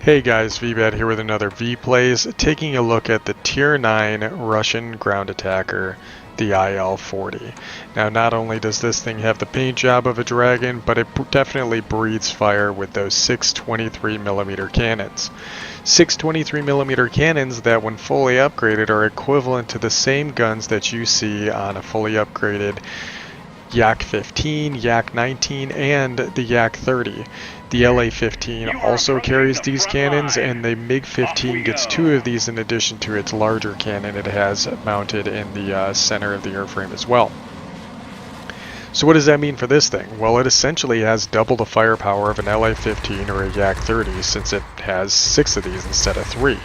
Hey guys, Veebat here with another V-Plays, taking a look at the Tier 9 Russian ground attacker, the IL-40. Now not only does this thing have the paint job of a dragon, but it definitely breathes fire with those 623mm cannons. 623mm cannons that when fully upgraded are equivalent to the same guns that you see on a fully upgraded Yak-15, Yak-19, and the Yak-30. The LA-15 also carries these cannons, and the MiG-15 gets two of these in addition to its larger cannon it has mounted in the center of the airframe as well. So what does that mean for this thing? Well, it essentially has double the firepower of an LA-15 or a Yak-30 since it has 6 of these instead of 3.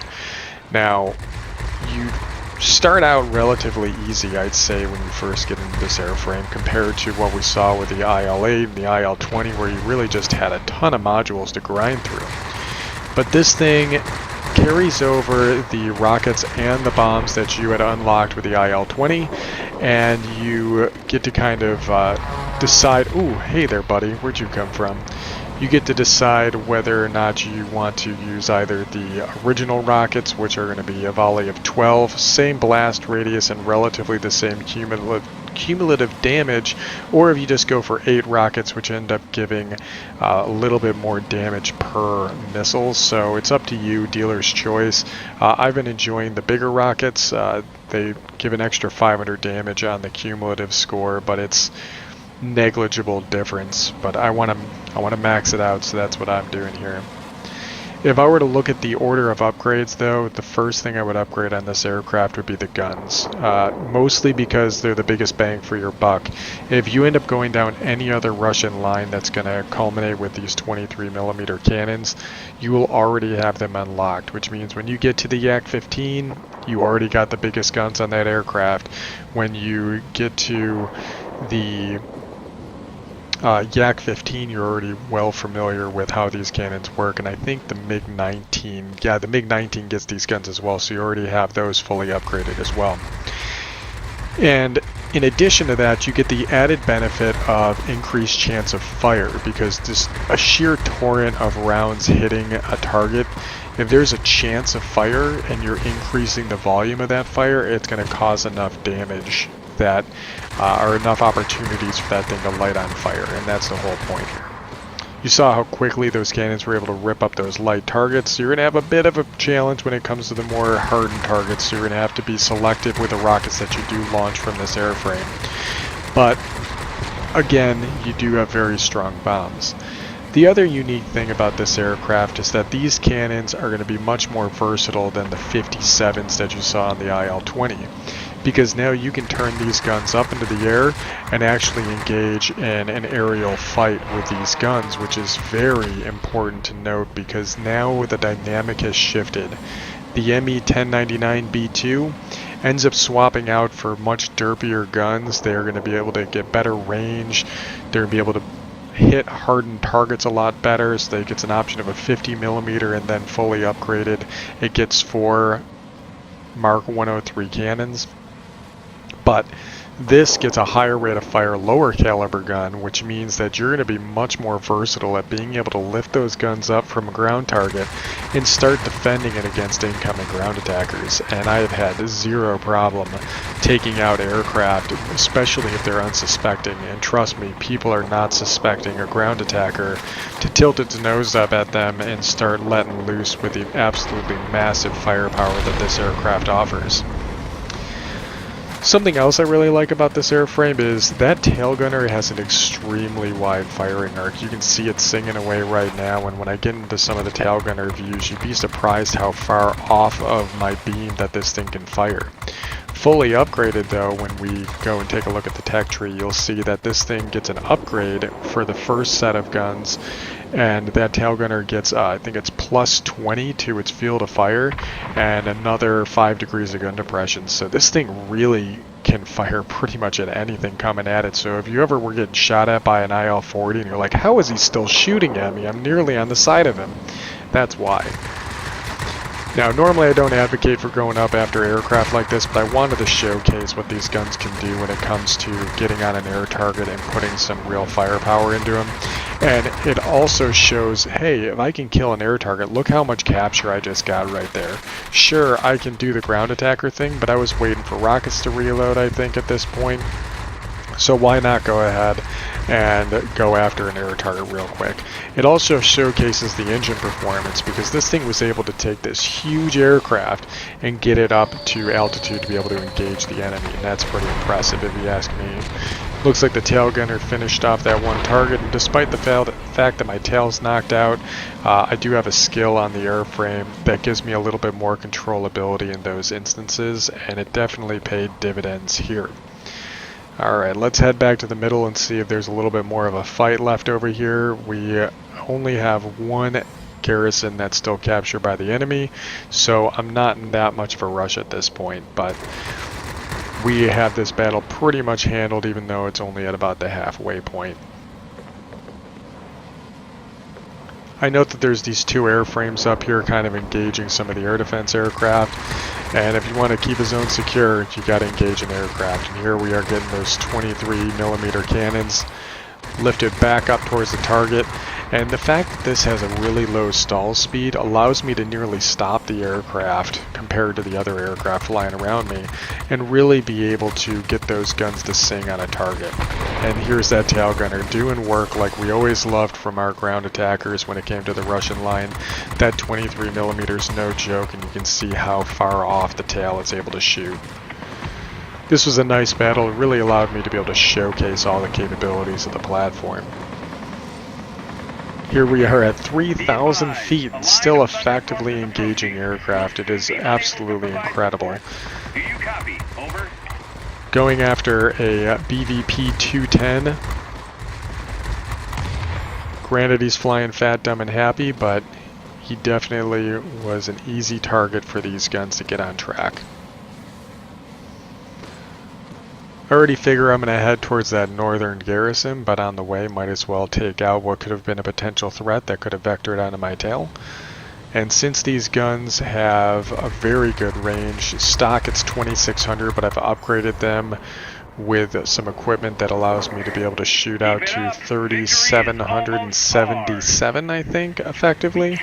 Now, you start out relatively easy, I'd say, when you first get into this airframe compared to what we saw with the IL-8 and the IL-20, where you really just had a ton of modules to grind through. But this thing carries over the rockets and the bombs that you had unlocked with the IL-20, and you get to kind of decide, ooh, hey there buddy, where'd you come from? You get to decide whether or not you want to use either the original rockets, which are going to be a volley of 12, same blast radius and relatively the same cumulative damage, or if you just go for 8 rockets, which end up giving a little bit more damage per missile. So it's up to you, dealer's choice. I've been enjoying the bigger rockets. They give an extra 500 damage on the cumulative score, but it's negligible difference. But I want to max it out, so that's what I'm doing here. If I were to look at the order of upgrades, though, the first thing I would upgrade on this aircraft would be the guns, mostly because they're the biggest bang for your buck. If you end up going down any other Russian line that's going to culminate with these 23mm cannons, you will already have them unlocked, which means when you get to the Yak-15, you already got the biggest guns on that aircraft. When you get to the Yak-15, you're already well familiar with how these cannons work, and I think the MiG-19, the MiG-19 gets these guns as well, so you already have those fully upgraded as well. And in addition to that, you get the added benefit of increased chance of fire, because just a sheer torrent of rounds hitting a target, if there's a chance of fire and you're increasing the volume of that fire, it's going to cause enough damage that are enough opportunities for that thing to light on fire, and that's the whole point here. You saw how quickly those cannons were able to rip up those light targets, so you're going to have a bit of a challenge when it comes to the more hardened targets, so you're going to have to be selective with the rockets that you do launch from this airframe. But again, you do have very strong bombs. The other unique thing about this aircraft is that these cannons are going to be much more versatile than the 57s that you saw on the IL-20. Because now you can turn these guns up into the air and actually engage in an aerial fight with these guns, which is very important to note because now the dynamic has shifted. The ME-1099B2 ends up swapping out for much derpier guns. They're going to be able to get better range. They're going to be able to hit hardened targets a lot better, so it gets an option of a 50mm, and then fully upgraded it gets 4 Mark 103 cannons. But this gets a higher rate of fire, lower caliber gun, which means that you're going to be much more versatile at being able to lift those guns up from a ground target and start defending it against incoming ground attackers. And I have had zero problem taking out aircraft, especially if they're unsuspecting. And trust me, people are not suspecting a ground attacker to tilt its nose up at them and start letting loose with the absolutely massive firepower that this aircraft offers. Something else I really like about this airframe is that tail gunner has an extremely wide firing arc. You can see it singing away right now, and when I get into some of the tail gunner views, you'd be surprised how far off of my beam that this thing can fire. Fully upgraded though, when we go and take a look at the tech tree, you'll see that this thing gets an upgrade for the first set of guns, and that tail gunner gets, I think it's plus 20 to its field of fire, and another 5 degrees of gun depression. So this thing really can fire pretty much at anything coming at it. So if you ever were getting shot at by an IL-40 and you're like, how is he still shooting at me? I'm nearly on the side of him. That's why. Now, normally I don't advocate for going up after aircraft like this, but I wanted to showcase what these guns can do when it comes to getting on an air target and putting some real firepower into them. And it also shows, hey, if I can kill an air target, look how much capture I just got right there. Sure, I can do the ground attacker thing, but I was waiting for rockets to reload, I think, at this point. So why not go ahead and go after an air target real quick. It also showcases the engine performance, because this thing was able to take this huge aircraft and get it up to altitude to be able to engage the enemy, and that's pretty impressive if you ask me. Looks like the tail gunner finished off that one target, and despite the fact that my tail's knocked out, I do have a skill on the airframe that gives me a little bit more controllability in those instances, and it definitely paid dividends here. Alright, let's head back to the middle and see if there's a little bit more of a fight left over here. We only have one garrison that's still captured by the enemy, so I'm not in that much of a rush at this point, but we have this battle pretty much handled, even though it's only at about the halfway point. I note that there's these two airframes up here kind of engaging some of the air defense aircraft, and if you want to keep a zone secure, you got to engage an aircraft. And here we are getting those 23mm cannons lifted back up towards the target, and the fact that this has a really low stall speed allows me to nearly stop the aircraft compared to the other aircraft flying around me, and really be able to get those guns to sing on a target. And here's that tail gunner doing work like we always loved from our ground attackers when it came to the Russian line. That 23mm is no joke, and you can see how far off the tail it's able to shoot. This was a nice battle. It really allowed me to be able to showcase all the capabilities of the platform. Here we are at 3,000 feet and still effectively engaging aircraft. It is absolutely incredible. Going after a BVP 210. Granted, he's flying fat, dumb, and happy, but he definitely was an easy target for these guns to get on track. I already figure I'm going to head towards that northern garrison, but on the way might as well take out what could have been a potential threat that could have vectored onto my tail. And since these guns have a very good range, stock it's 2600, but I've upgraded them with some equipment that allows me to be able to shoot out to 3777, I think, effectively.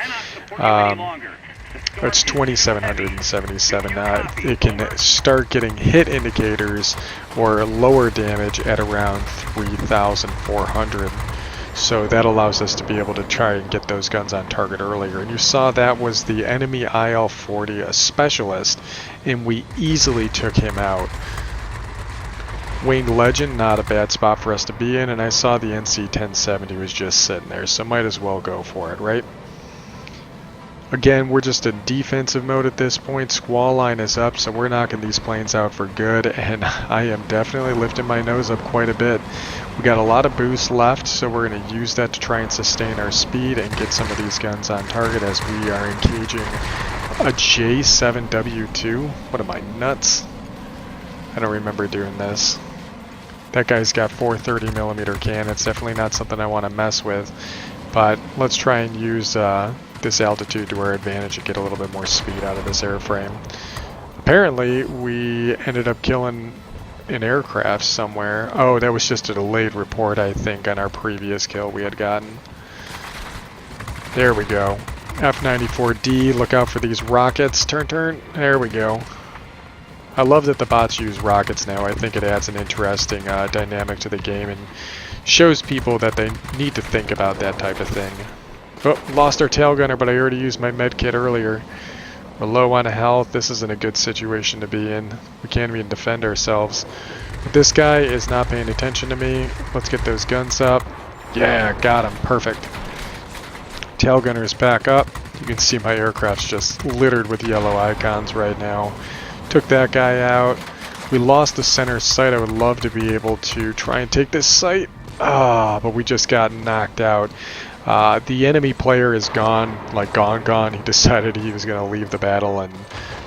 It's 2777. It can start getting hit indicators or lower damage at around 3400. So that allows us to be able to try and get those guns on target earlier. And you saw that was the enemy IL-40, a specialist, and we easily took him out. Winged Legend, not a bad spot for us to be in, and I saw the NC-1070 was just sitting there, so might as well go for it, right? Again, we're just in defensive mode at this point. Squall line is up, so we're knocking these planes out for good, and I am definitely lifting my nose up quite a bit. We got a lot of boost left, so we're going to use that to try and sustain our speed and get some of these guns on target as we are engaging a J7W2. What am I, nuts? I don't remember doing this. That guy's got 430mm cannons. Definitely not something I want to mess with, but let's try and use this altitude to our advantage and get a little bit more speed out of this airframe. Apparently, we ended up killing an aircraft somewhere. Oh, that was just a delayed report, I think, on our previous kill we had gotten. There we go. F-94D, look out for these rockets. Turn, turn. There we go. I love that the bots use rockets now. I think it adds an interesting dynamic to the game and shows people that they need to think about that type of thing. Oh, lost our tail gunner, but I already used my med kit earlier. We're low on health. This isn't a good situation to be in. We can't even defend ourselves. But this guy is not paying attention to me. Let's get those guns up. Yeah, got him. Perfect. Tail gunner is back up. You can see my aircraft's just littered with yellow icons right now. Took that guy out. We lost the center site. I would love to be able to try and take this site. But we just got knocked out. The enemy player is gone, like gone. He decided he was going to leave the battle and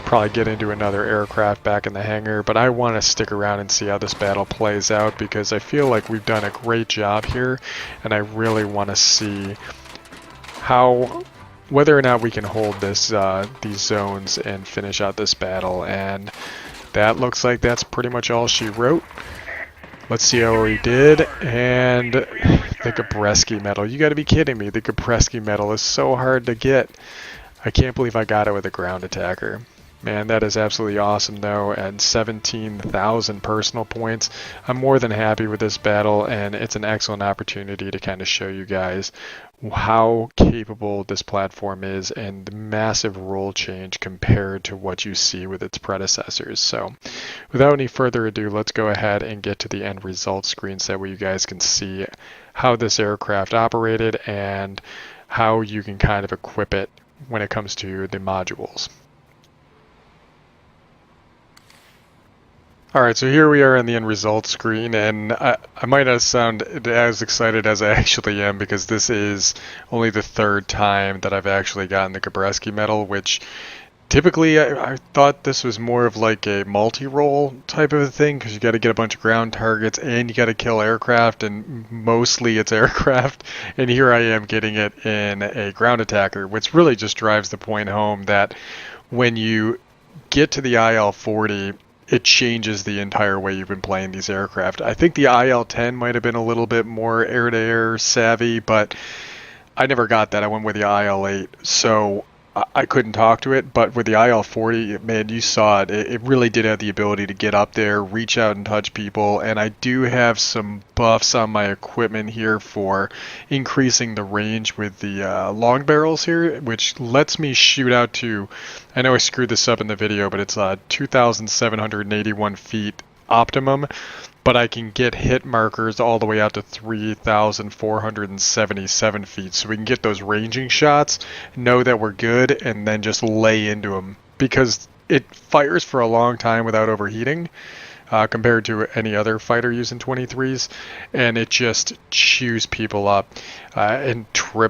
probably get into another aircraft back in the hangar. But I want to stick around and see how this battle plays out, because I feel like we've done a great job here, and I really want to see how whether or not we can hold this these zones and finish out this battle. And that looks like that's pretty much all she wrote. Let's see how we did. And the Gabreski medal. You got to be kidding me. The Gabreski medal is so hard to get. I can't believe I got it with a ground attacker. Man, that is absolutely awesome, though, and 17,000 personal points. I'm more than happy with this battle, and it's an excellent opportunity to kind of show you guys how capable this platform is and the massive role change compared to what you see with its predecessors. So, without any further ado, let's go ahead and get to the end result screen so that you guys can see how this aircraft operated and how you can kind of equip it when it comes to the modules. Alright, so here we are in the end result screen, and I might not sound as excited as I actually am because this is only the third time that I've actually gotten the Gabreski medal, which typically I thought this was more of like a multi-role type of a thing because you got to get a bunch of ground targets and you got to kill aircraft, and mostly it's aircraft, and here I am getting it in a ground attacker, which really just drives the point home that when you get to the IL-40, it changes the entire way you've been playing these aircraft. I think the IL-10 might have been a little bit more air-to-air savvy, but I never got that. I went with the IL-8, so I couldn't talk to it. But with the IL-40, man, you saw it. It really did have the ability to get up there, reach out and touch people, and I do have some buffs on my equipment here for increasing the range with the long barrels here, which lets me shoot out to, I know I screwed this up in the video, but it's 2,781 feet optimum, but I can get hit markers all the way out to 3,477 feet, so we can get those ranging shots, know that we're good, and then just lay into them, because it fires for a long time without overheating compared to any other fighter using 23s, and it just chews people up and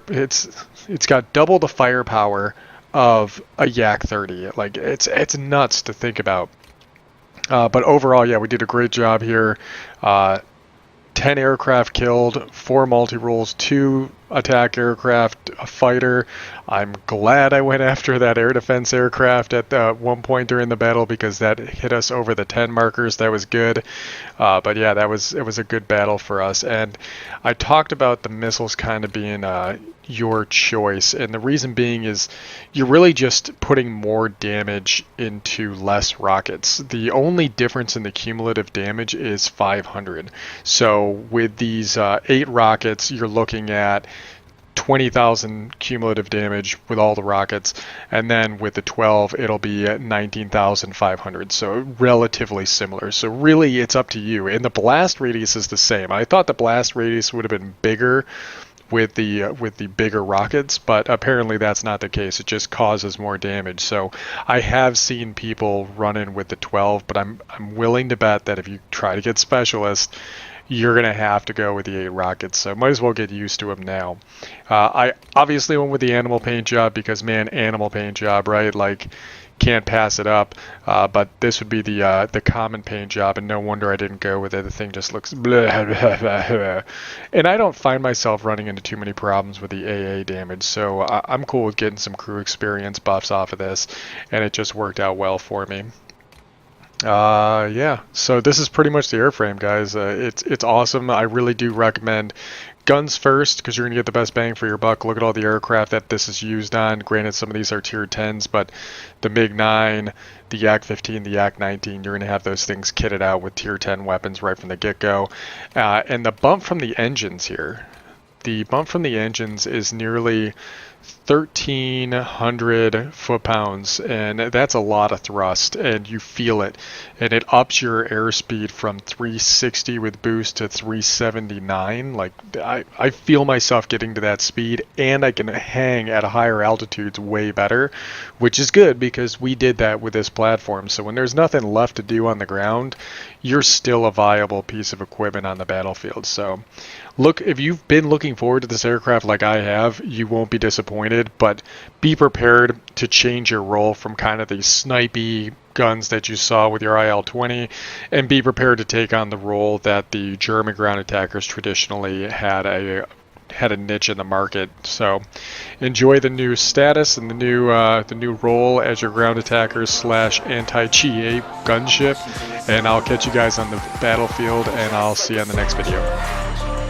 it's got double the firepower of a Yak 30. Like, it's nuts to think about. But overall, yeah, we did a great job here. 10 aircraft killed, 4 multi-roles, 2 attack aircraft, a fighter. I'm glad I went after that air defense aircraft at one point during the battle because that hit us over the 10 markers. That was good. But yeah, it was a good battle for us. And I talked about the missiles kind of being your choice, and the reason being is you're really just putting more damage into less rockets. The only difference in the cumulative damage is 500. So with these 8 rockets, you're looking at 20,000 cumulative damage with all the rockets, and then with the 12 it'll be at 19,500, so relatively similar. So really it's up to you, and the blast radius is the same. I thought the blast radius would have been bigger with the bigger rockets, but apparently that's not the case. It just causes more damage. So I have seen people run in with the 12, but I'm willing to bet that if you try to get specialist, you're gonna have to go with the 8 rockets, so might as well get used to them now. I obviously went with the animal paint job because, man, animal paint job, right? Like, can't pass it up. But this would be the common paint job, and no wonder I didn't go with it. The thing just looks blah, blah, blah, blah. And I don't find myself running into too many problems with the AA damage, so I'm cool with getting some crew experience buffs off of this, and it just worked out well for me. Yeah, so this is pretty much the airframe, guys. It's awesome. I really do recommend guns first because you're gonna get the best bang for your buck. Look at all the aircraft that this is used on. Granted, some of these are tier 10s, but the MiG-9, the Yak-15, the Yak-19, you're gonna have those things kitted out with tier 10 weapons right from the get-go. And the bump from the engines here, the bump from the engines is nearly 1,300 foot-pounds, and that's a lot of thrust, and you feel it, and it ups your airspeed from 360 with boost to 379. Like, I feel myself getting to that speed, and I can hang at higher altitudes way better, which is good because we did that with this platform. So when there's nothing left to do on the ground, you're still a viable piece of equipment on the battlefield. So look, if you've been looking forward to this aircraft like I have, you won't be disappointed, but be prepared to change your role from kind of the snipey guns that you saw with your IL-20, and be prepared to take on the role that the German ground attackers traditionally had had a niche in the market. So enjoy the new status and the new role as your ground attacker / anti-GA gunship, and I'll catch you guys on the battlefield, and I'll see you on the next video.